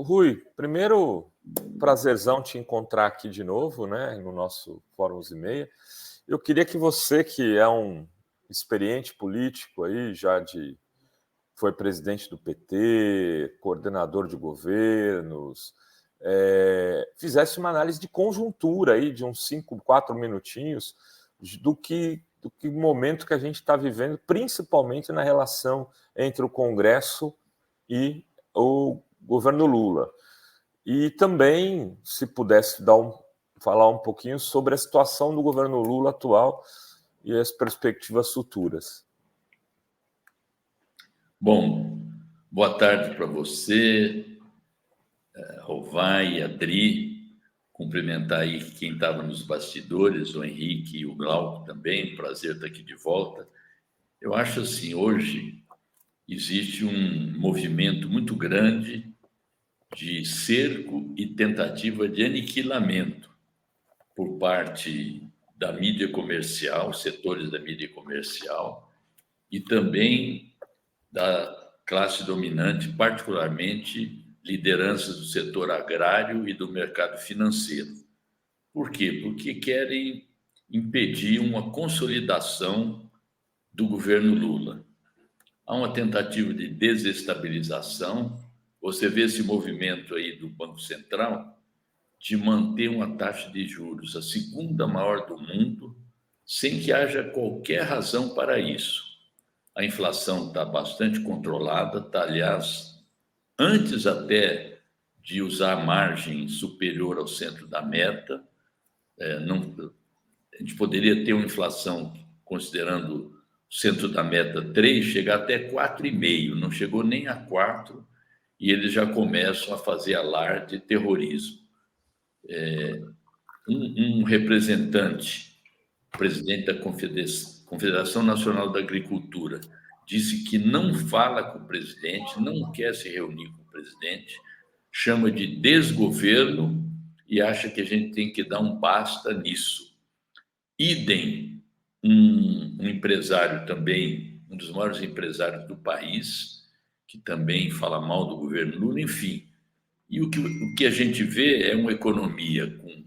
Rui, primeiro, prazerzão te encontrar aqui de novo, né, no nosso Fórum e Meia. Eu queria que você, que é um experiente político aí, foi presidente do PT, coordenador de governos, fizesse uma análise de conjuntura aí de uns 4 minutinhos do que momento que a gente está vivendo, principalmente na relação entre o Congresso e o governo Lula. E também, se pudesse falar um pouquinho sobre a situação do governo Lula atual e as perspectivas futuras. Bom, boa tarde para você, Rovai e Adri. Cumprimentar aí quem estava nos bastidores, o Henrique e o Glauco também. Prazer estar aqui de volta. Eu acho assim, hoje existe um movimento muito grande de cerco e tentativa de aniquilamento por parte da mídia comercial, setores da mídia comercial, e também da classe dominante, particularmente lideranças do setor agrário e do mercado financeiro. Por quê? Porque querem impedir uma consolidação do governo Lula. Há uma tentativa de desestabilização. Você vê esse movimento aí do Banco Central de manter uma taxa de juros a segunda maior do mundo, sem que haja qualquer razão para isso. A inflação está bastante controlada, está, aliás, antes até de usar margem superior ao centro da meta. A gente poderia ter uma inflação, considerando o centro da meta 3, chegar até 4,5, não chegou nem a 4, e eles já começam a fazer alarde de terrorismo. Um representante, presidente da Confederação Nacional da Agricultura, disse que não fala com o presidente, não quer se reunir com o presidente, chama de desgoverno e acha que a gente tem que dar um basta nisso. Idem, um empresário também, um dos maiores empresários do país, que também fala mal do governo Lula, enfim. E o que a gente vê é uma economia com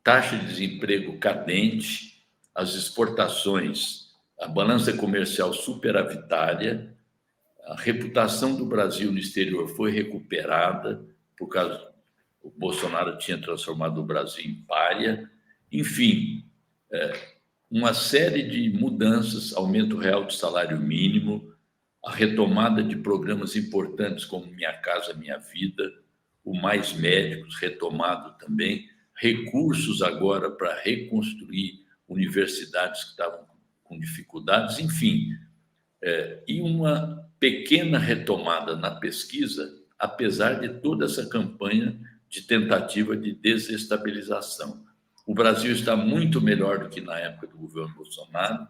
taxa de desemprego cadente, as exportações, a balança comercial superavitária, a reputação do Brasil no exterior foi recuperada, por causa o Bolsonaro tinha transformado o Brasil em pária. Enfim, uma série de mudanças, aumento real do salário mínimo, a retomada de programas importantes como Minha Casa Minha Vida, o Mais Médicos retomado também, recursos agora para reconstruir universidades que estavam com dificuldades, enfim, e uma pequena retomada na pesquisa, apesar de toda essa campanha de tentativa de desestabilização. O Brasil está muito melhor do que na época do governo Bolsonaro.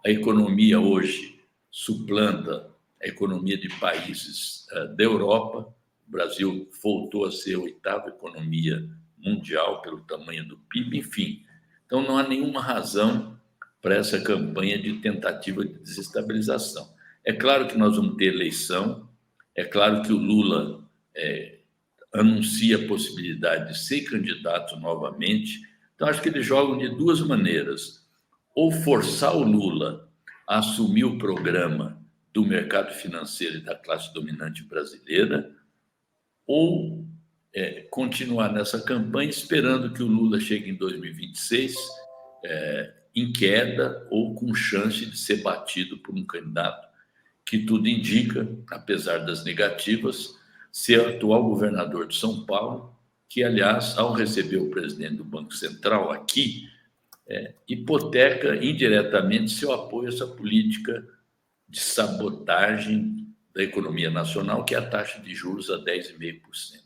A economia hoje suplanta a economia de países da Europa. O Brasil voltou a ser a 8ª economia mundial pelo tamanho do PIB, enfim. Então, não há nenhuma razão para essa campanha de tentativa de desestabilização. É claro que nós vamos ter eleição, é claro que o Lula anuncia a possibilidade de ser candidato novamente. Então, acho que eles jogam de duas maneiras. Ou forçar o Lula a assumir o programa do mercado financeiro e da classe dominante brasileira, ou continuar nessa campanha esperando que o Lula chegue em 2026 em queda ou com chance de ser batido por um candidato que tudo indica, apesar das negativas, ser o atual governador de São Paulo, que, aliás, ao receber o presidente do Banco Central aqui, hipoteca indiretamente seu apoio a essa política de sabotagem da economia nacional, que é a taxa de juros a 10,5%.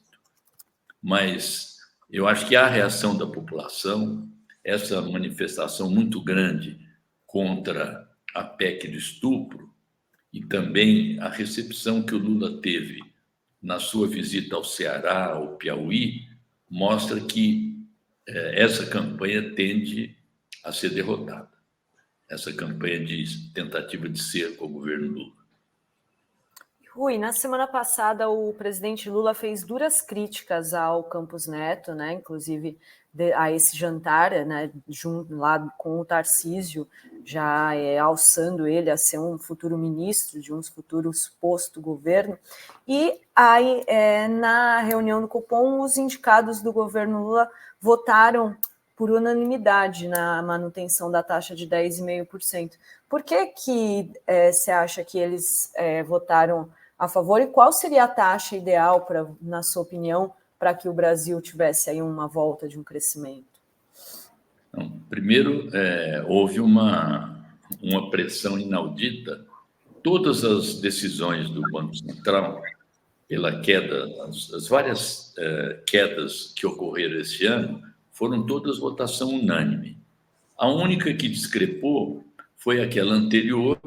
Mas eu acho que há a reação da população, essa manifestação muito grande contra a PEC do estupro e também a recepção que o Lula teve na sua visita ao Ceará, ao Piauí, mostra que essa campanha tende a ser derrotada. Essa campanha de tentativa de cerco ao governo Lula. Rui, na semana passada o presidente Lula fez duras críticas ao Campos Neto, né? Inclusive a esse jantar, né? Junto lá com o Tarcísio, já alçando ele a ser um futuro ministro de um futuro suposto governo. E aí, na reunião do Copom, os indicados do governo Lula votaram por unanimidade na manutenção da taxa de 10,5%. Por que você acha que eles votaram a favor? E qual seria a taxa ideal, na sua opinião, para que o Brasil tivesse aí uma volta de um crescimento? Então, primeiro, houve uma pressão inaudita. Todas as decisões do Banco Central, pela queda, as várias quedas que ocorreram esse ano, foram todas votação unânime. A única que discrepou foi aquela anterior,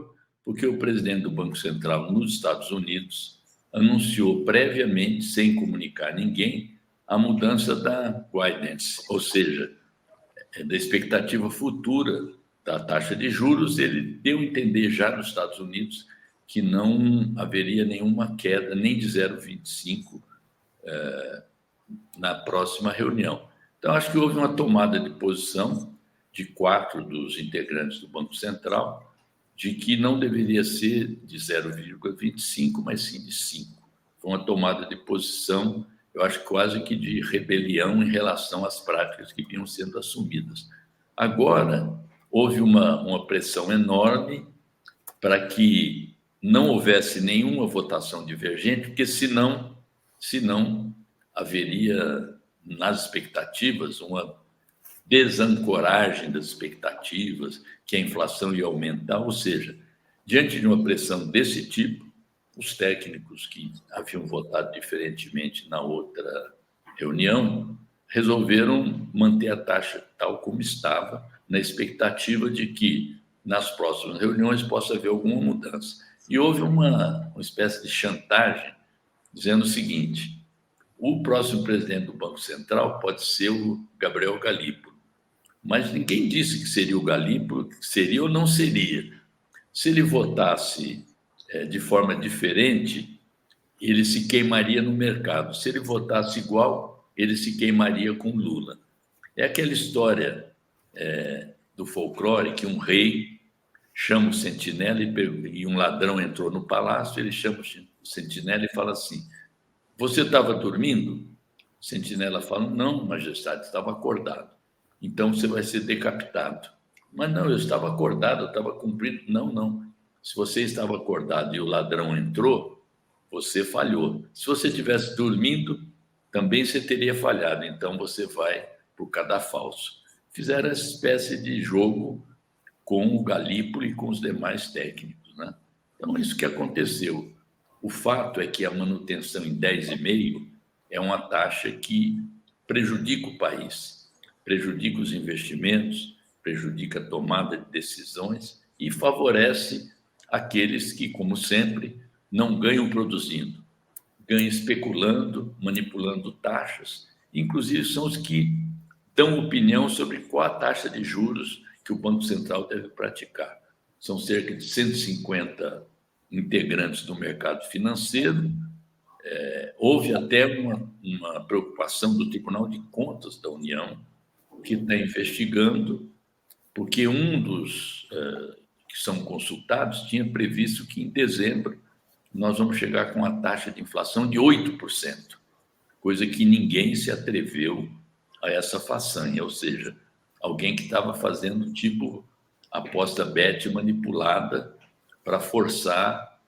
porque o presidente do Banco Central nos Estados Unidos anunciou previamente, sem comunicar a ninguém, a mudança da guidance, ou seja, da expectativa futura da taxa de juros. Ele deu a entender já nos Estados Unidos que não haveria nenhuma queda, nem de 0,25 na próxima reunião. Então, acho que houve uma tomada de posição de 4 dos integrantes do Banco Central de que não deveria ser de 0,25, mas sim de 5. Foi uma tomada de posição, eu acho, quase que de rebelião em relação às práticas que vinham sendo assumidas. Agora, houve uma pressão enorme para que não houvesse nenhuma votação divergente, porque senão haveria, nas expectativas, uma desancoragem das expectativas, que a inflação ia aumentar. Ou seja, diante de uma pressão desse tipo, os técnicos que haviam votado diferentemente na outra reunião resolveram manter a taxa tal como estava, na expectativa de que nas próximas reuniões possa haver alguma mudança. E houve uma espécie de chantagem, dizendo o seguinte: o próximo presidente do Banco Central pode ser o Gabriel Galípolo, mas ninguém disse que seria o Galípolo, que seria ou não seria. Se ele votasse de forma diferente, ele se queimaria no mercado. Se ele votasse igual, ele se queimaria com Lula. É aquela história do folclore que um rei chama o sentinela e um ladrão entrou no palácio, ele chama o sentinela e fala assim: você estava dormindo? O sentinela fala: não, majestade, estava acordado. Então você vai ser decapitado. Mas não, eu estava acordado, eu estava cumprindo. Não, não. Se você estava acordado e o ladrão entrou, você falhou. Se você estivesse dormindo, também você teria falhado. Então você vai para o cadafalso. Fizeram essa espécie de jogo com o Galípolo e com os demais técnicos, né? Então, isso que aconteceu. O fato é que a manutenção em 10,5 é uma taxa que prejudica o país, prejudica os investimentos, prejudica a tomada de decisões e favorece aqueles que, como sempre, não ganham produzindo, ganham especulando, manipulando taxas. Inclusive, são os que dão opinião sobre qual a taxa de juros que o Banco Central deve praticar. São cerca de 150 integrantes do mercado financeiro. Houve até uma preocupação do Tribunal de Contas da União, que está investigando, porque um dos que são consultados tinha previsto que em dezembro nós vamos chegar com uma taxa de inflação de 8%, coisa que ninguém se atreveu a essa façanha, ou seja, alguém que estava fazendo tipo aposta bet manipulada para forçar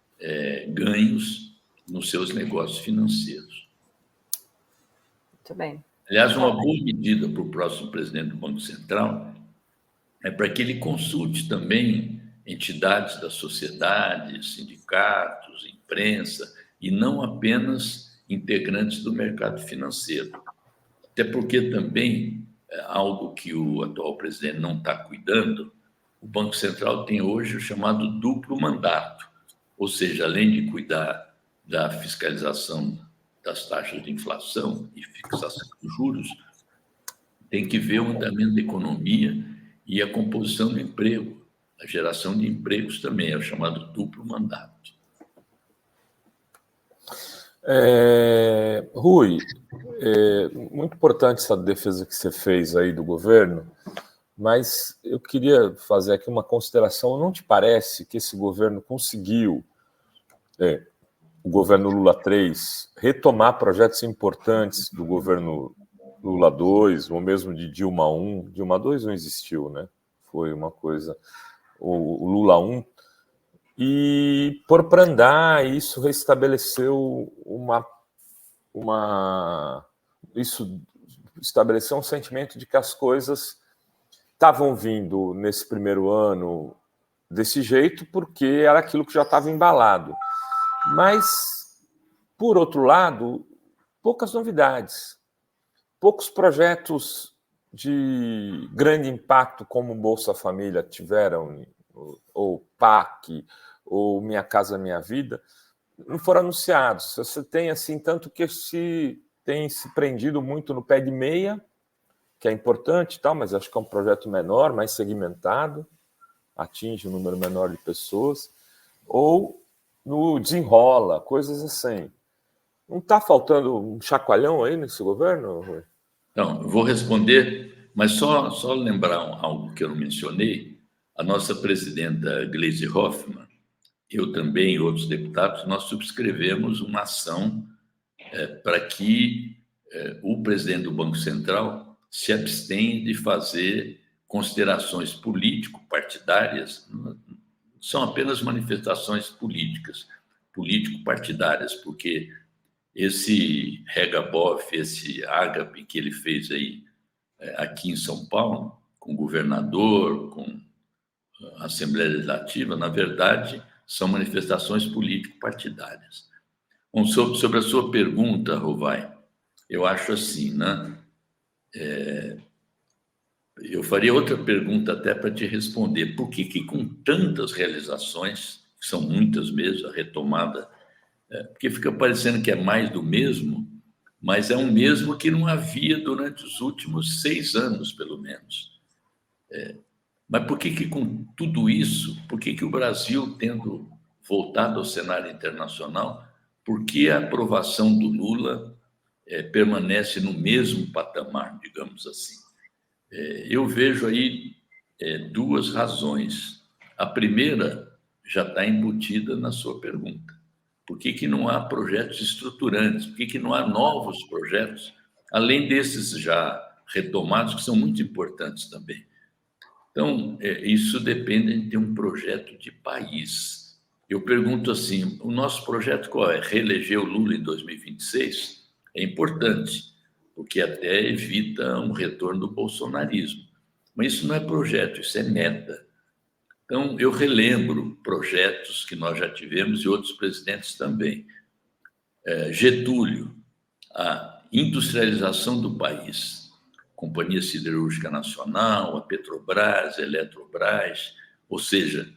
ganhos nos seus negócios financeiros. Muito bem. Aliás, uma boa medida para o próximo presidente do Banco Central é para que ele consulte também entidades da sociedade, sindicatos, imprensa, e não apenas integrantes do mercado financeiro. Até porque também, algo que o atual presidente não está cuidando, o Banco Central tem hoje o chamado duplo mandato, ou seja, além de cuidar da fiscalização das taxas de inflação e fixação dos juros, tem que ver o andamento da economia e a composição do emprego, a geração de empregos também, é o chamado duplo mandato. Rui, muito importante essa defesa que você fez aí do governo, mas eu queria fazer aqui uma consideração. Não te parece que esse governo conseguiu, o governo Lula 3, retomar projetos importantes do governo Lula 2, ou mesmo de Dilma 1? Dilma 2 não existiu, né? Foi uma coisa... O Lula 1, e pôr para andar, isso restabeleceu isso estabeleceu um sentimento de que as coisas estavam vindo nesse primeiro ano desse jeito, porque era aquilo que já estava embalado. Mas, por outro lado, poucas novidades, poucos projetos de grande impacto como Bolsa Família tiveram, ou PAC, ou Minha Casa Minha Vida, não foram anunciados. Você tem, assim, tanto que tem se prendido muito no pé de meia, que é importante, tal, mas acho que é um projeto menor, mais segmentado, atinge um número menor de pessoas, ou no desenrola, coisas assim. Não está faltando um chacoalhão aí nesse governo, Rui? Então, eu vou responder, mas só lembrar algo que eu não mencionei. A nossa presidenta Gleisi Hoffmann, eu também e outros deputados, nós subscrevemos uma ação para que o presidente do Banco Central se abstenha de fazer considerações político-partidárias, são apenas manifestações político-partidárias, porque esse regabof, esse ágape que ele fez aí aqui em São Paulo, com o governador, com a Assembleia Legislativa, na verdade, são manifestações político-partidárias. Bom, sobre a sua pergunta, Rovai, eu acho assim, né? Eu faria outra pergunta até para te responder. Por que com tantas realizações, que são muitas mesmo, a retomada, porque fica parecendo que é mais do mesmo, mas é um mesmo que não havia durante os últimos 6 anos, pelo menos. Mas por que com tudo isso, por que o Brasil, tendo voltado ao cenário internacional, por que a aprovação do Lula permanece no mesmo patamar, digamos assim? Eu vejo aí 2 razões. A primeira já está embutida na sua pergunta. Por que não há projetos estruturantes? Por que não há novos projetos, além desses já retomados, que são muito importantes também? Então, isso depende de ter um projeto de país. Eu pergunto assim, o nosso projeto qual é? Reeleger o Lula em 2026? É importante, porque até evita um retorno do bolsonarismo. Mas isso não é projeto, isso é meta. Então, eu relembro projetos que nós já tivemos e outros presidentes também. Getúlio, a industrialização do país, Companhia Siderúrgica Nacional, a Petrobras, a Eletrobras, ou seja,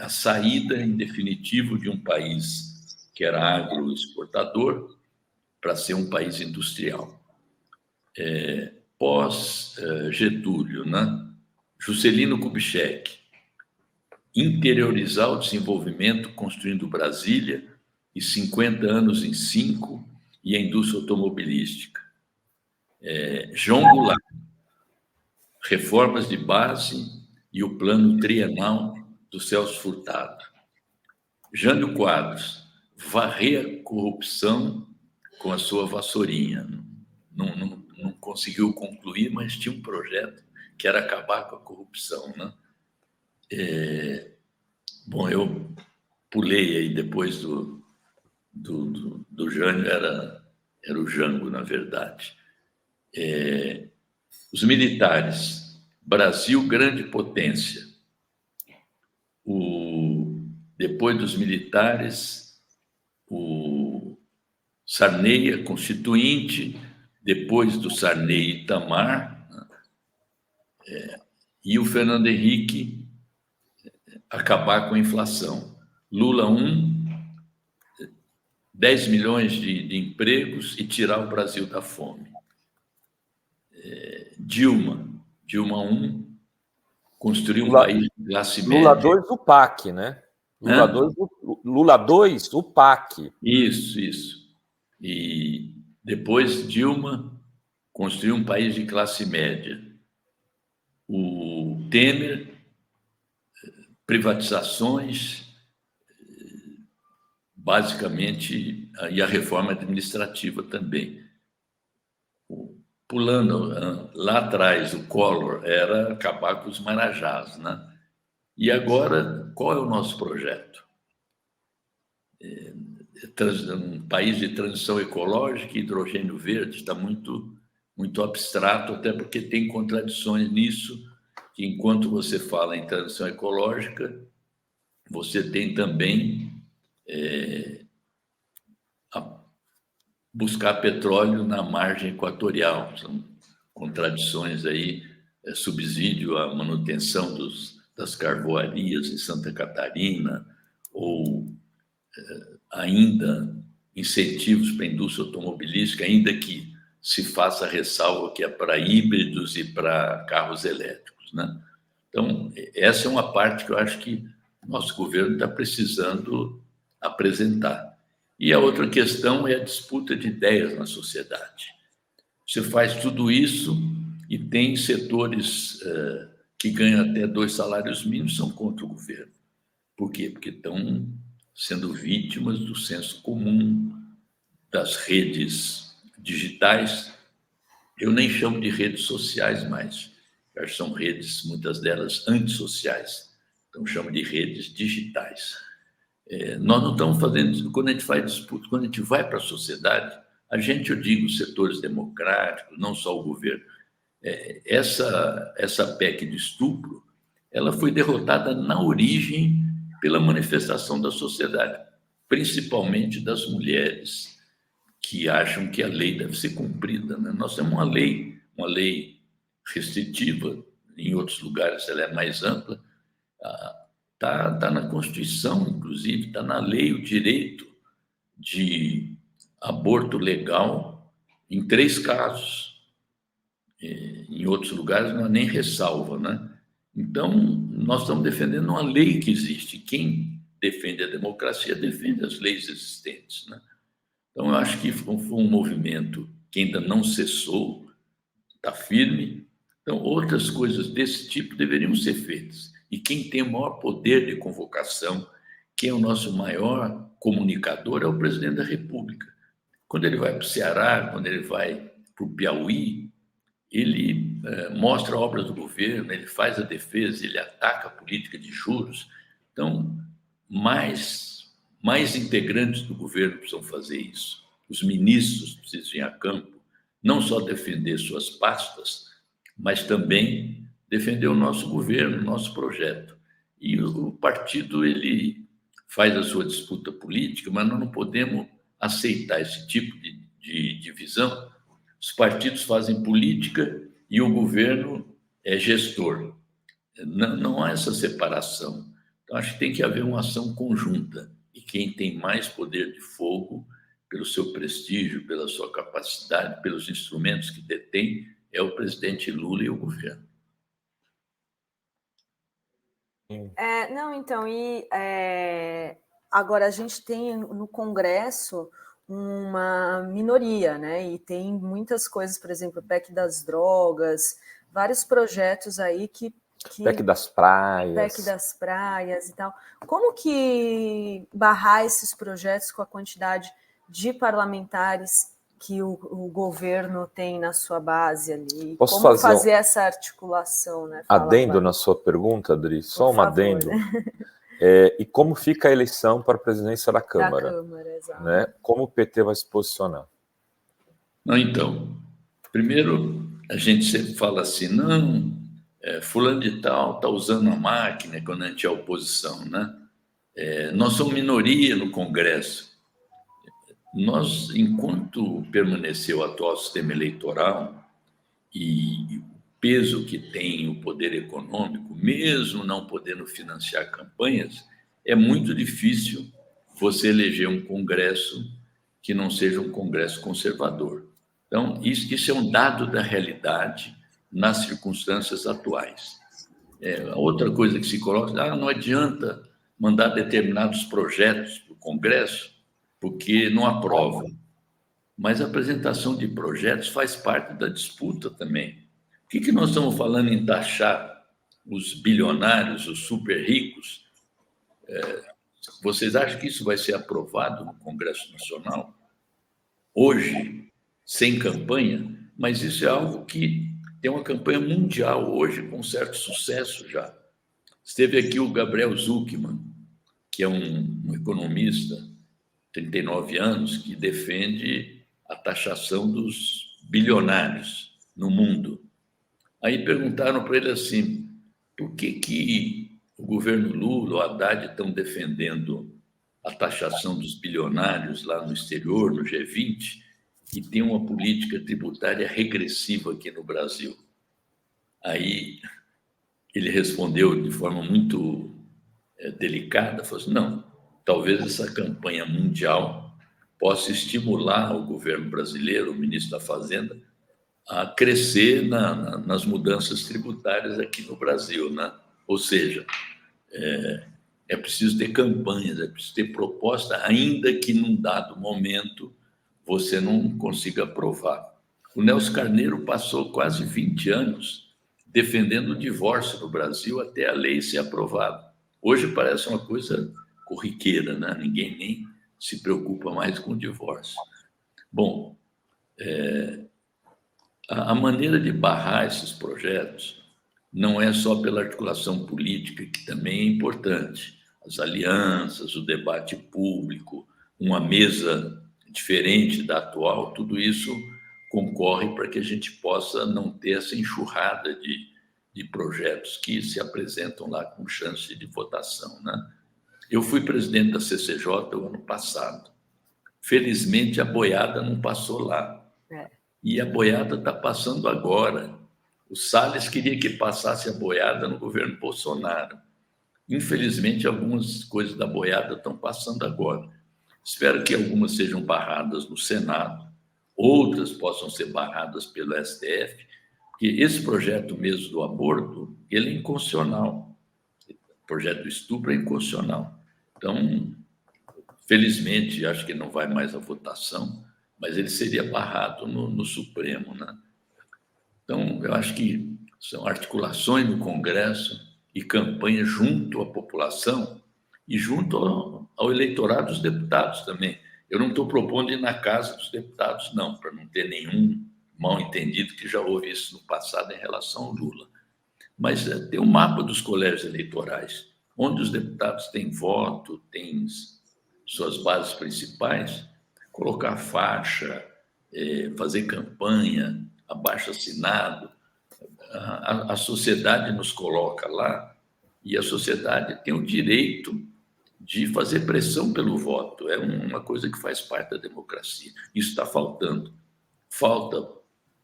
a saída em definitivo de um país que era agroexportador para ser um país industrial. Pós-Getúlio, né? Juscelino Kubitschek, interiorizar o desenvolvimento construindo Brasília e 50 anos em 5 e a indústria automobilística. João Goulart, reformas de base e o plano trienal do Celso Furtado. Jânio Quadros, varrer a corrupção com a sua vassourinha. Não conseguiu concluir, mas tinha um projeto que era acabar com a corrupção, né? Bom, eu pulei aí depois do Jânio, era o Jango, na verdade. Os militares, Brasil, grande potência. Depois dos militares, o Sarney, constituinte, depois do Sarney, Itamar, e o Fernando Henrique acabar com a inflação. Lula 1, 10 milhões de empregos e tirar o Brasil da fome. Dilma 1, construir um país de classe média. Lula 2, o PAC, né? Lula 2, o PAC. Isso. E depois Dilma construiu um país de classe média. O Temer, privatizações, basicamente, e a reforma administrativa também. Pulando lá atrás, o Collor era acabar com os marajás, né? E agora, qual é o nosso projeto? Um país de transição ecológica e hidrogênio verde está muito abstrato, até porque tem contradições nisso, que enquanto você fala em transição ecológica, você tem também buscar petróleo na margem equatorial. São contradições aí, subsídio à manutenção das carvoarias em Santa Catarina, ou ainda incentivos para a indústria automobilística, ainda que se faça ressalva que é para híbridos e para carros elétricos, né? Então, essa é uma parte que eu acho que nosso governo está precisando apresentar. E a outra questão é a disputa de ideias na sociedade. Você faz tudo isso e tem setores que ganham até 2 salários mínimos, são contra o governo. Por quê? Porque estão sendo vítimas do senso comum, das redes digitais. Eu nem chamo de redes sociais mais, são redes, muitas delas, antissociais. Então, chamo de redes digitais. Nós não estamos fazendo... Quando a gente faz disputa, quando a gente vai para a sociedade, a gente, eu digo, os setores democráticos, não só o governo, essa PEC de estupro, ela foi derrotada na origem pela manifestação da sociedade, principalmente das mulheres, que acham que a lei deve ser cumprida, né? Nós temos uma lei restritiva, em outros lugares ela é mais ampla, está na Constituição, inclusive, está na lei o direito de aborto legal em 3 casos. Em outros lugares não há nem ressalva, né? Então, nós estamos defendendo uma lei que existe. Quem defende a democracia defende as leis existentes, né? Então, eu acho que foi um movimento que ainda não cessou, está firme. Então, outras coisas desse tipo deveriam ser feitas. E quem tem o maior poder de convocação, quem é o nosso maior comunicador, é o presidente da República. Quando ele vai para o Ceará, quando ele vai para o Piauí, ele mostra obras do governo, ele faz a defesa, ele ataca a política de juros. Então, mais integrantes do governo precisam fazer isso. Os ministros precisam ir a campo, não só defender suas pastas, mas também defender o nosso governo, o nosso projeto. E o partido, ele faz a sua disputa política, mas nós não podemos aceitar esse tipo de divisão. Os partidos fazem política e o governo é gestor. Não há essa separação. Então, acho que tem que haver uma ação conjunta. E quem tem mais poder de fogo, pelo seu prestígio, pela sua capacidade, pelos instrumentos que detém, é o presidente Lula e o governo. Agora a gente tem no Congresso uma minoria, né? E tem muitas coisas, por exemplo, o PEC das drogas, vários projetos aí que PEC das praias. PEC das praias e tal. Como que barrar esses projetos com a quantidade de parlamentares que o governo tem na sua base ali? Posso como fazer essa articulação, né? Adendo na sua pergunta, Adri, só um adendo. E como fica a eleição para a presidência da Câmara? Da Câmara, exato. Né? Como o PT vai se posicionar? Não, então, primeiro a gente sempre fala assim, não, fulano de tal está usando a máquina quando a gente é oposição, né? Nós somos minoria no Congresso. Nós, enquanto permaneceu o atual sistema eleitoral e o peso que tem o poder econômico, mesmo não podendo financiar campanhas, é muito difícil você eleger um Congresso que não seja um Congresso conservador. Então, isso é um dado da realidade nas circunstâncias atuais. A outra coisa que se coloca, não adianta mandar determinados projetos para o Congresso, porque não aprova. mas a apresentação de projetos faz parte da disputa também. O que nós estamos falando em taxar os bilionários, os super ricos? Vocês acham que isso vai ser aprovado no Congresso Nacional? Hoje, sem campanha, mas isso é algo que tem uma campanha mundial hoje, com certo sucesso já. Esteve aqui o Gabriel Zucman, que é um economista, 39 anos, que defende a taxação dos bilionários no mundo. Aí perguntaram para ele assim, por que o governo Lula, o Haddad, estão defendendo a taxação dos bilionários lá no exterior, no G20, e tem uma política tributária regressiva aqui no Brasil? Aí ele respondeu de forma muito delicada, falou assim, não, talvez essa campanha mundial possa estimular o governo brasileiro, o ministro da Fazenda, a crescer nas mudanças tributárias aqui no Brasil, né? Ou seja, é preciso ter campanhas, é preciso ter proposta, ainda que num dado momento você não consiga aprovar. O Nelson Carneiro passou quase 20 anos defendendo o divórcio no Brasil até a lei ser aprovada. Hoje parece uma coisa corriqueira, né? Ninguém nem se preocupa mais com o divórcio. Bom, a maneira de barrar esses projetos não é só pela articulação política, que também é importante. As alianças, o debate público, uma mesa diferente da atual, tudo isso concorre para que a gente possa não ter essa enxurrada de projetos que se apresentam lá com chance de votação, né? Eu fui presidente da CCJ o ano passado. Felizmente, a boiada não passou lá. E a boiada está passando agora. O Salles queria que passasse a boiada no governo Bolsonaro. Infelizmente, algumas coisas da boiada estão passando agora. Espero que algumas sejam barradas no Senado, outras possam ser barradas pelo STF, porque esse projeto mesmo do aborto, ele é inconstitucional. O projeto do estupro é inconstitucional. Então, felizmente, acho que não vai mais à votação, mas ele seria barrado no Supremo, né? Então, eu acho que são articulações no Congresso e campanha junto à população e junto ao eleitorado dos deputados também. Eu não estou propondo ir na casa dos deputados, não, para não ter nenhum mal-entendido, que já houve isso no passado em relação ao Lula. Mas tem um mapa dos colégios eleitorais, onde os deputados têm voto, têm suas bases principais, colocar faixa, fazer campanha, abaixo-assinado. A sociedade nos coloca lá e a sociedade tem o direito de fazer pressão pelo voto. É uma coisa que faz parte da democracia. Isso está faltando. Falta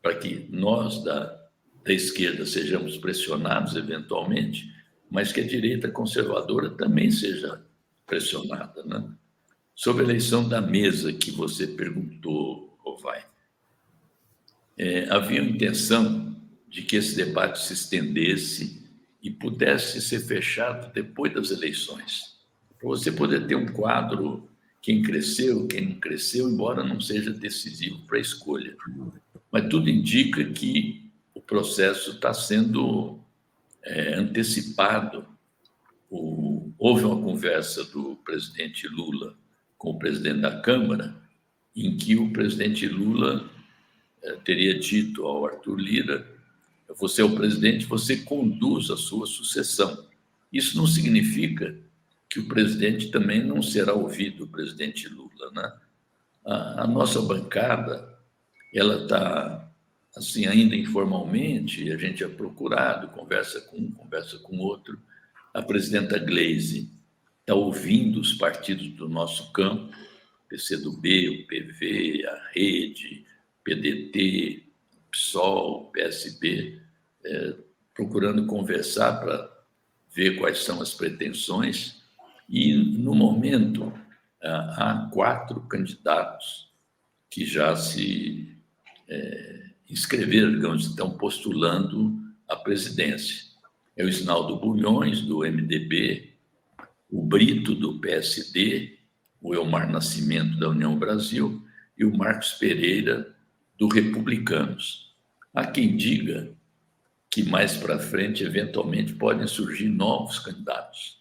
para que nós da esquerda sejamos pressionados eventualmente, mas que a direita conservadora também seja pressionada, né? Sobre a eleição da mesa que você perguntou, Rovai, havia a intenção de que esse debate se estendesse e pudesse ser fechado depois das eleições, para você poder ter um quadro, quem cresceu, quem não cresceu, embora não seja decisivo para a escolha. Mas tudo indica que o processo está sendo antecipado. Houve uma conversa do presidente Lula com o presidente da Câmara, em que o presidente Lula teria dito ao Arthur Lira: você é o presidente, você conduz a sua sucessão. Isso não significa que o presidente também não será ouvido, o presidente Lula, né? A nossa bancada, ela está, assim, ainda informalmente, a gente é procurado, conversa com um, conversa com outro. A presidenta Gleisi está ouvindo os partidos do nosso campo, PCdoB, o PV, a Rede, PDT, PSOL, PSB, procurando conversar para ver quais são as pretensões. E, no momento, há 4 candidatos que já se inscreveram, digamos, estão postulando a presidência. É o Isnaldo Bulhões, do MDB, o Brito, do PSD, o Elmar Nascimento, da União Brasil, e e o Marcos Pereira, do Republicanos. Há quem diga que mais para frente, eventualmente, podem surgir novos candidatos.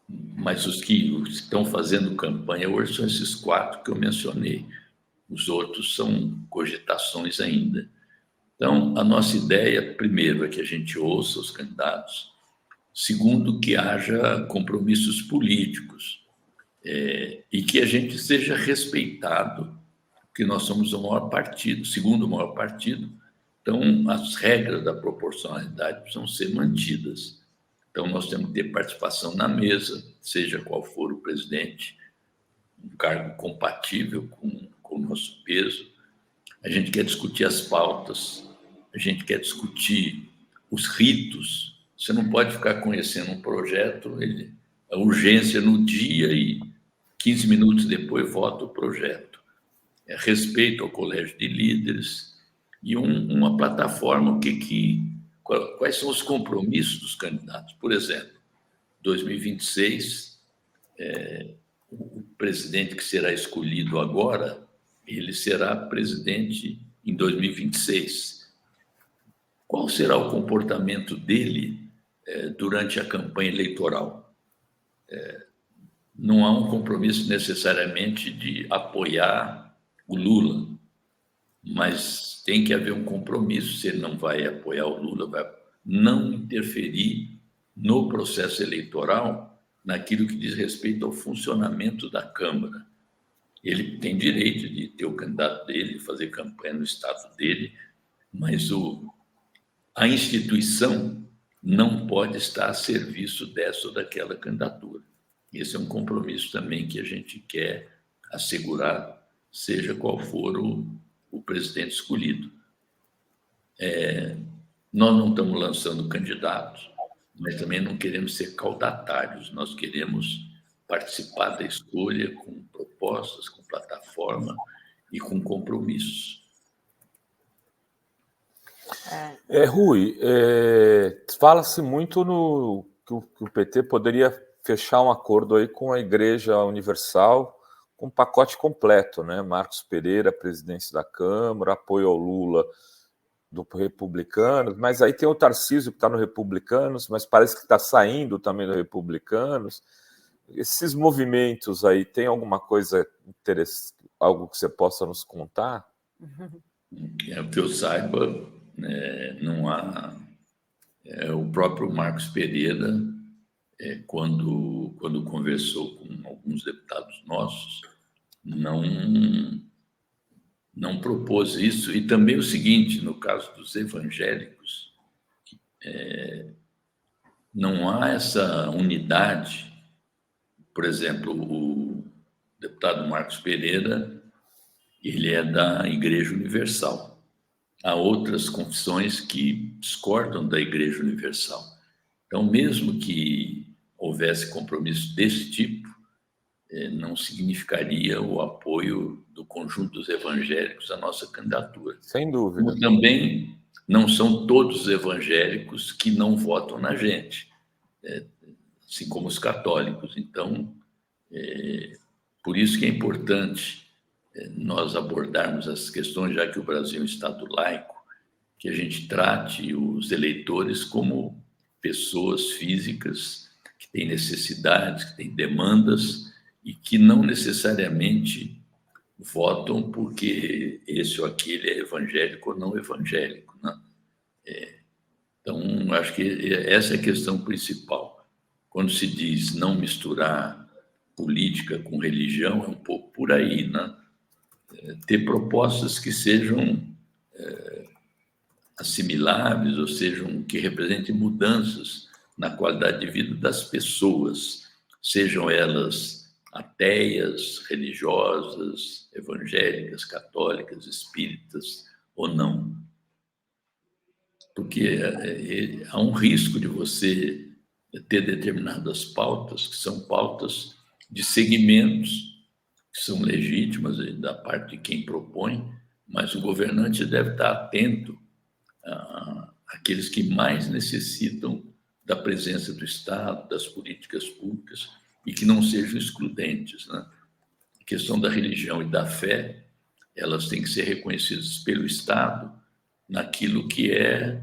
Mas os que estão fazendo campanha hoje são esses 4 que eu mencionei. Os outros são cogitações ainda. Então, a nossa ideia, primeiro, é que a gente ouça os candidatos. Segundo, que haja compromissos políticos e que a gente seja respeitado, porque nós somos o maior partido, segundo maior partido. Então, as regras da proporcionalidade precisam ser mantidas. Então, nós temos que ter participação na mesa, seja qual for o presidente, um cargo compatível com o nosso peso. A gente quer discutir as pautas, a gente quer discutir os ritos. Você não pode ficar conhecendo um projeto, a urgência no dia e 15 minutos depois vota o projeto. Respeito ao colégio de líderes e uma plataforma, quais são os compromissos dos candidatos. Por exemplo, 2026, o presidente que será escolhido agora, ele será presidente em 2026. Qual será o comportamento dele durante a campanha eleitoral? Não há um compromisso necessariamente de apoiar o Lula, mas tem que haver um compromisso, se ele não vai apoiar o Lula, vai não interferir no processo eleitoral, naquilo que diz respeito ao funcionamento da Câmara. Ele tem direito de ter o candidato dele, fazer campanha no estado dele, mas a instituição não pode estar a serviço dessa ou daquela candidatura. Esse é um compromisso também que a gente quer assegurar, seja qual for o presidente escolhido. Nós não estamos lançando candidatos, mas também não queremos ser caudatários, nós queremos participar da escolha com propostas, com plataforma e com compromissos. Rui, fala-se muito que o PT poderia fechar um acordo aí com a Igreja Universal, com um pacote completo, né? Marcos Pereira, presidência da Câmara, apoio ao Lula do Republicanos, mas aí tem o Tarcísio que está no Republicanos, mas parece que está saindo também do Republicanos. Esses movimentos aí, tem alguma coisa interessante, algo que você possa nos contar? Que eu saiba, não há... o próprio Marcos Pereira, quando conversou com alguns deputados nossos, não propôs isso. E também o seguinte, no caso dos evangélicos, não há essa unidade. Por exemplo, o deputado Marcos Pereira, ele é da Igreja Universal. Há outras confissões que discordam da Igreja Universal. Então, mesmo que houvesse compromisso desse tipo, não significaria o apoio do conjunto dos evangélicos à nossa candidatura. Sem dúvida. Como também não são todos os evangélicos que não votam na gente, assim como os católicos. Então, por isso que é importante nós abordarmos as questões, já que o Brasil é um Estado laico, que a gente trate os eleitores como pessoas físicas que têm necessidades, que têm demandas e que não necessariamente votam porque esse ou aquele é evangélico ou não evangélico, né? Então, acho que essa é a questão principal. Quando se diz não misturar política com religião, é um pouco por aí, né? Ter propostas que sejam assimiláveis, ou sejam que representem mudanças na qualidade de vida das pessoas, sejam elas ateias, religiosas, evangélicas, católicas, espíritas ou não. Porque há um risco de você ter determinadas pautas, que são pautas de segmentos, que são legítimas da parte de quem propõe, mas o governante deve estar atento àqueles que mais necessitam da presença do Estado, das políticas públicas, e que não sejam excludentes, né? questão da religião e da fé, elas têm que ser reconhecidas pelo Estado naquilo que é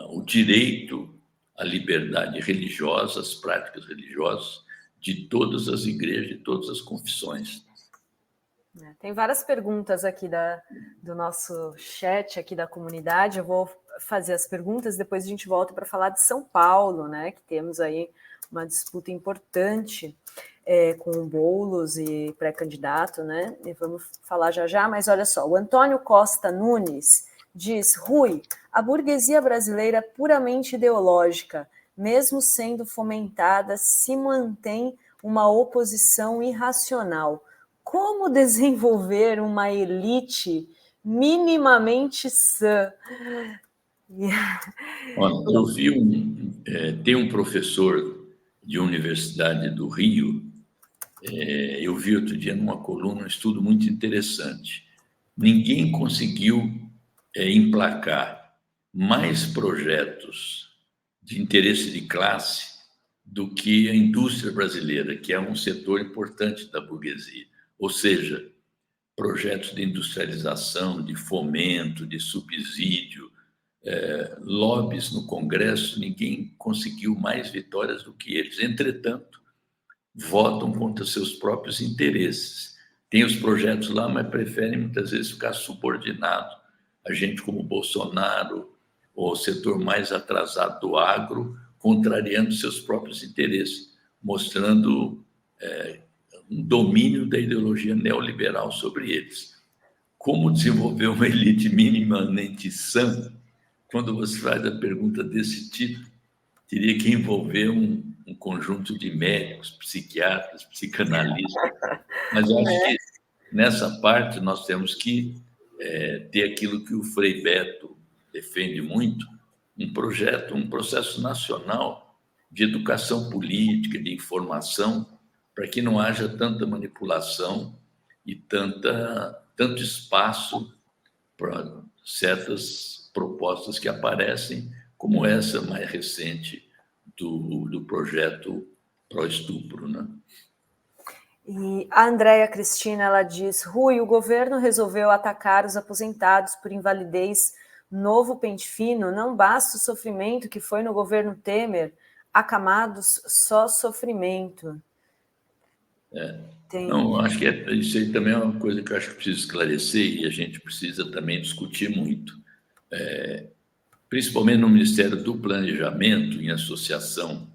o direito à liberdade religiosa, às práticas religiosas de todas as igrejas, de todas as confissões. Tem várias perguntas aqui do nosso chat, aqui da comunidade. Eu vou fazer as perguntas, depois a gente volta para falar de São Paulo, né? Que temos aí uma disputa importante com o Boulos e pré-candidato, né? E vamos falar já, mas olha só, o Antônio Costa Nunes diz: Rui, a burguesia brasileira é puramente ideológica, mesmo sendo fomentada, se mantém uma oposição irracional. Como desenvolver uma elite minimamente sã? Olha, eu vi tem um professor de Universidade do Rio, eu vi outro dia numa coluna um estudo muito interessante. Ninguém conseguiu emplacar mais projetos de interesse de classe do que a indústria brasileira, que é um setor importante da burguesia. Ou seja, projetos de industrialização, de fomento, de subsídio, lobbies no Congresso, ninguém conseguiu mais vitórias do que eles. Entretanto, votam contra seus próprios interesses. Tem os projetos lá, mas preferem muitas vezes ficar subordinado a gente como Bolsonaro ou o setor mais atrasado do agro, contrariando seus próprios interesses, mostrando um domínio da ideologia neoliberal sobre eles. Como desenvolver uma elite minimamente sã? Quando você faz a pergunta desse tipo, teria que envolver um conjunto de médicos, psiquiatras, psicanalistas. Mas eu acho que nessa parte nós temos que ter aquilo que o Frei Beto defende muito, um processo nacional de educação política, de informação, para que não haja tanta manipulação e tanto espaço para certas propostas que aparecem, como essa mais recente do projeto pró-estupro, né? E a Andréia Cristina, ela diz: Rui, o governo resolveu atacar os aposentados por invalidez, novo pente fino, não basta o sofrimento que foi no governo Temer, acamados só sofrimento. Não, acho que isso aí também é uma coisa que eu acho que precisa esclarecer e a gente precisa também discutir muito. Principalmente no Ministério do Planejamento, em associação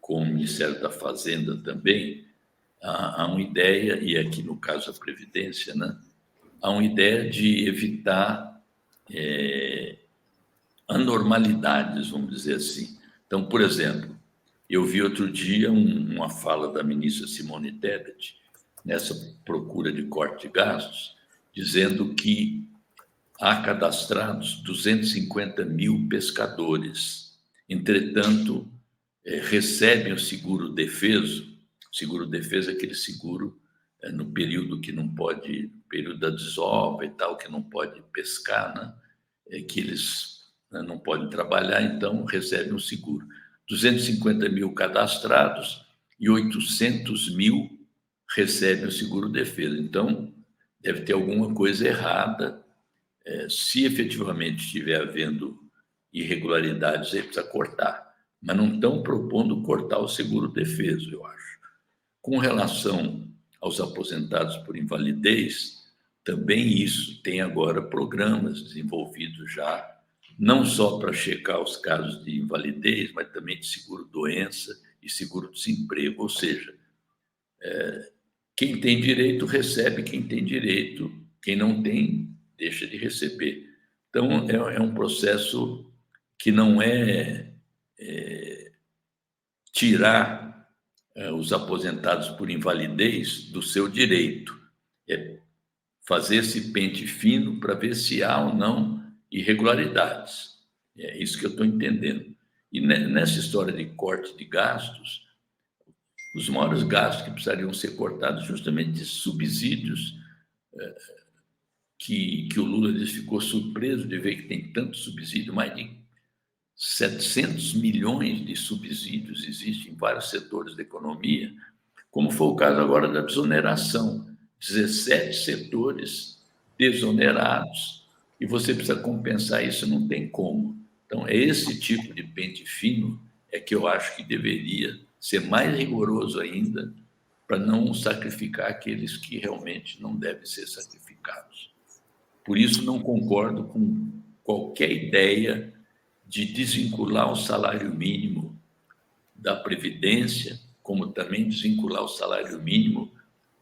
com o Ministério da Fazenda também, há uma ideia, e aqui no caso a Previdência, né, há uma ideia de evitar anormalidades, vamos dizer assim. Então, por exemplo, eu vi outro dia uma fala da ministra Simone Tebet, nessa procura de corte de gastos, dizendo que há cadastrados 250 mil pescadores. Entretanto, recebem o seguro-defeso. Seguro-defeso é aquele seguro no período que não pode, período da desova e tal, que não pode pescar, né? Que eles não podem trabalhar, então recebem um seguro. 250 mil cadastrados e 800 mil recebem o seguro-defesa. Então, deve ter alguma coisa errada. Se efetivamente estiver havendo irregularidades, aí precisa cortar. Mas não estão propondo cortar o seguro-defesa, eu acho. Com relação aos aposentados por invalidez, também isso tem agora programas desenvolvidos já, não só para checar os casos de invalidez, mas também de seguro-doença e seguro-desemprego. Ou seja, quem tem direito recebe, quem tem direito, quem não tem, deixa de receber. Então, é um processo que não é tirar os aposentados por invalidez do seu direito, é fazer esse pente fino para ver se há ou não irregularidades. É isso que eu estou entendendo. E nessa história de corte de gastos, os maiores gastos que precisariam ser cortados justamente de subsídios, que o Lula ficou surpreso de ver que tem tanto subsídio, mais de 700 milhões de subsídios existem em vários setores da economia, como foi o caso agora da desoneração 17 setores desonerados, e você precisa compensar isso, não tem como. Então, é esse tipo de pente fino que eu acho que deveria ser mais rigoroso ainda, para não sacrificar aqueles que realmente não devem ser sacrificados. Por isso, não concordo com qualquer ideia de desvincular o salário mínimo da Previdência, como também desvincular o salário mínimo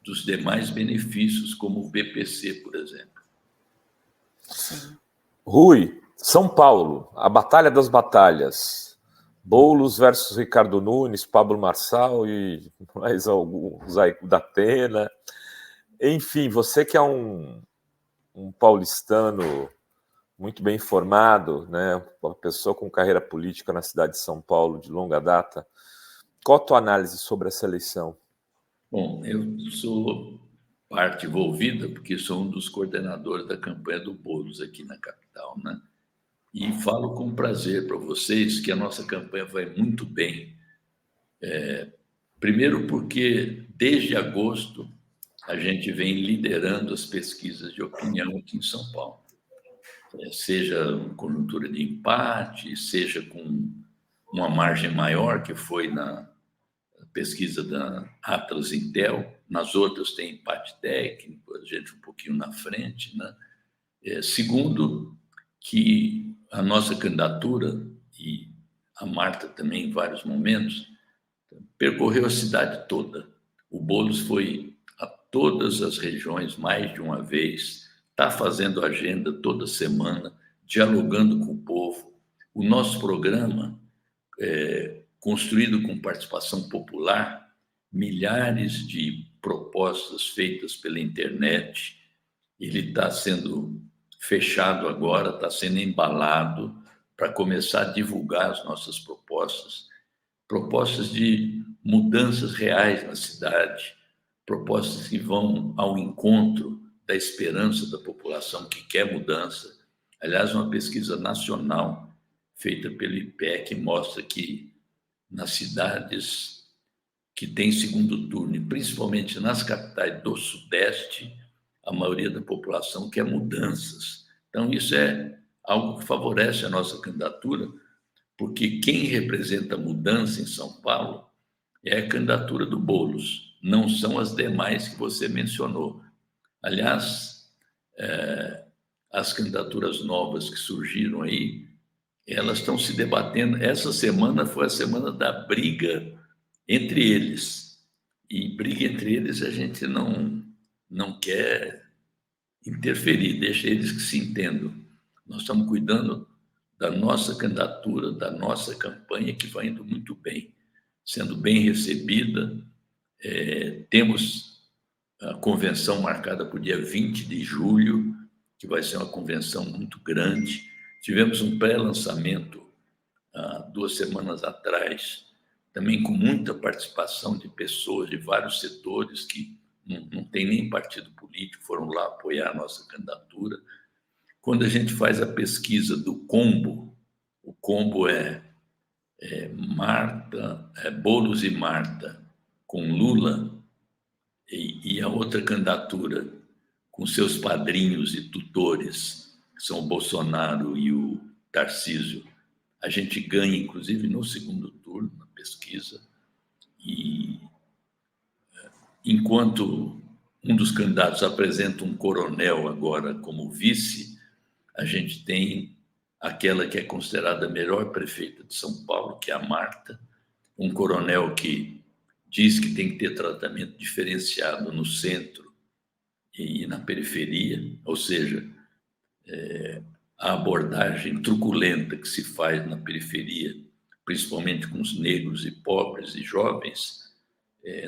dos demais benefícios, como o BPC, por exemplo. Rui, São Paulo, a batalha das batalhas. Boulos versus Ricardo Nunes, Pablo Marçal e mais alguns aí da Pena. Enfim, você que é um paulistano muito bem informado, né? Uma pessoa com carreira política na cidade de São Paulo de longa data. Qual a tua análise sobre essa eleição? Bom, eu sou parte envolvida, porque sou um dos coordenadores da campanha do Boulos aqui na capital, né? E falo com prazer para vocês que a nossa campanha vai muito bem. Primeiro porque, desde agosto, a gente vem liderando as pesquisas de opinião aqui em São Paulo. Seja com conjuntura de empate, seja com uma margem maior, que foi na pesquisa da Atlas Intel, nas outras tem empate técnico, a gente um pouquinho na frente, né? Segundo, que a nossa candidatura, e a Marta também em vários momentos, percorreu a cidade toda. O Boulos foi a todas as regiões mais de uma vez, está fazendo agenda toda semana, dialogando com o povo. O nosso programa, construído com participação popular, milhares de propostas feitas pela internet, ele está sendo fechado agora, está sendo embalado para começar a divulgar as nossas propostas de mudanças reais na cidade, propostas que vão ao encontro da esperança da população que quer mudança. Aliás, uma pesquisa nacional feita pelo IPEC mostra que nas cidades que têm segundo turno, e principalmente nas capitais do Sudeste, a maioria da população quer mudanças. Então, isso é algo que favorece a nossa candidatura, porque quem representa a mudança em São Paulo é a candidatura do Boulos, não são as demais que você mencionou. Aliás, as candidaturas novas que surgiram aí, elas estão se debatendo. Essa semana foi a semana da briga entre eles. E briga entre eles a gente não quer interferir, deixa eles que se entendam. Nós estamos cuidando da nossa candidatura, da nossa campanha, que vai indo muito bem, sendo bem recebida. Temos a convenção marcada para o dia 20 de julho, que vai ser uma convenção muito grande. Tivemos um pré-lançamento há 2 semanas atrás, também com muita participação de pessoas de vários setores que não tem nem partido político, foram lá apoiar a nossa candidatura. Quando a gente faz a pesquisa do combo, o combo é Boulos e Marta com Lula, e a outra candidatura com seus padrinhos e tutores, que são o Bolsonaro e o Tarcísio, a gente ganha, inclusive, no segundo turno, na pesquisa. E enquanto um dos candidatos apresenta um coronel agora como vice, a gente tem aquela que é considerada a melhor prefeita de São Paulo, que é a Marta, um coronel que diz que tem que ter tratamento diferenciado no centro e na periferia, ou seja, a abordagem truculenta que se faz na periferia, principalmente com os negros e pobres e jovens,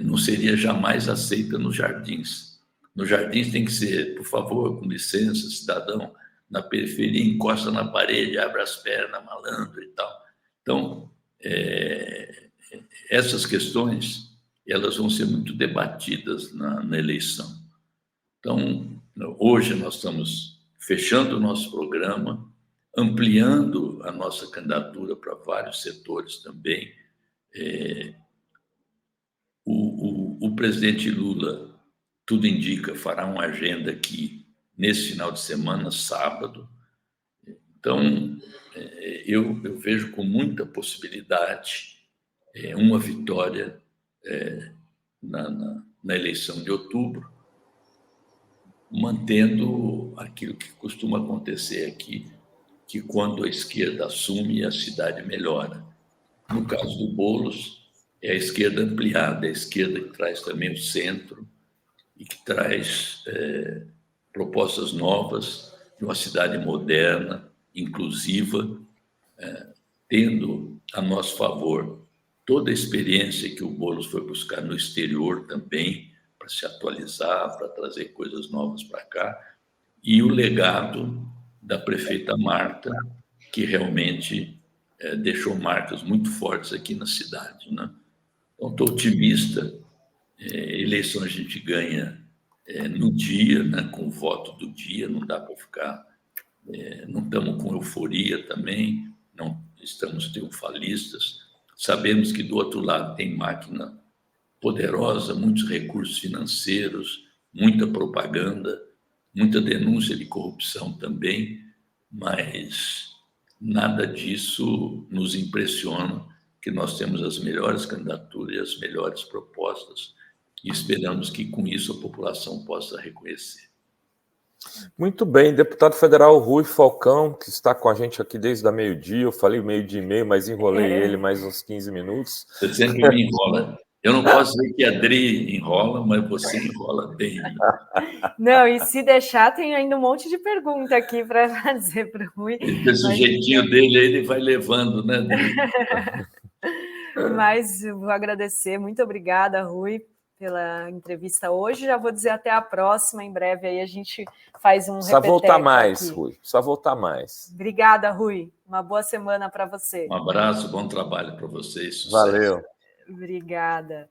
não seria jamais aceita nos jardins. Nos jardins tem que ser, por favor, com licença, cidadão, na periferia encosta na parede, abre as pernas, malandro e tal. Então, essas questões, elas vão ser muito debatidas na eleição. Então, hoje nós estamos fechando o nosso programa, ampliando a nossa candidatura para vários setores também. O presidente Lula tudo indica, fará uma agenda aqui nesse final de semana, sábado. Então, eu vejo com muita possibilidade uma vitória na eleição de outubro, mantendo aquilo que costuma acontecer aqui, que quando a esquerda assume, a cidade melhora. No caso do Boulos, é a esquerda ampliada, a esquerda que traz também o centro e que traz propostas novas de uma cidade moderna, inclusiva, tendo a nosso favor toda a experiência que o Boulos foi buscar no exterior também, para se atualizar, para trazer coisas novas para cá, e o legado da prefeita Marta, que realmente deixou marcas muito fortes aqui na cidade, né? Então, estou otimista. Eleição a gente ganha no dia, né, com o voto do dia, não dá para ficar... não estamos com euforia também, não estamos triunfalistas. Sabemos que do outro lado tem máquina poderosa, muitos recursos financeiros, muita propaganda, muita denúncia de corrupção também, mas nada disso nos impressiona, que nós temos as melhores candidaturas e as melhores propostas e esperamos que com isso a população possa reconhecer. Muito bem, deputado federal Rui Falcão, que está com a gente aqui desde a meio-dia. Eu falei meio-dia e meio, mas enrolei ele mais uns 15 minutos. Você sempre me enrola. Eu não posso dizer que a Adri enrola, mas você enrola bem. Não, e se deixar, tem ainda um monte de pergunta aqui para fazer para o Rui. Esse jeitinho dele, ele vai levando, né, Adri? Mas eu vou agradecer. Muito obrigada, Rui, pela entrevista hoje. Já vou dizer até a próxima. Em breve aí a gente faz um Precisa voltar mais, aqui. Rui. Precisa voltar mais. Obrigada, Rui. Uma boa semana para você. Um abraço, bom trabalho para vocês. Sucesso. Valeu. Obrigada.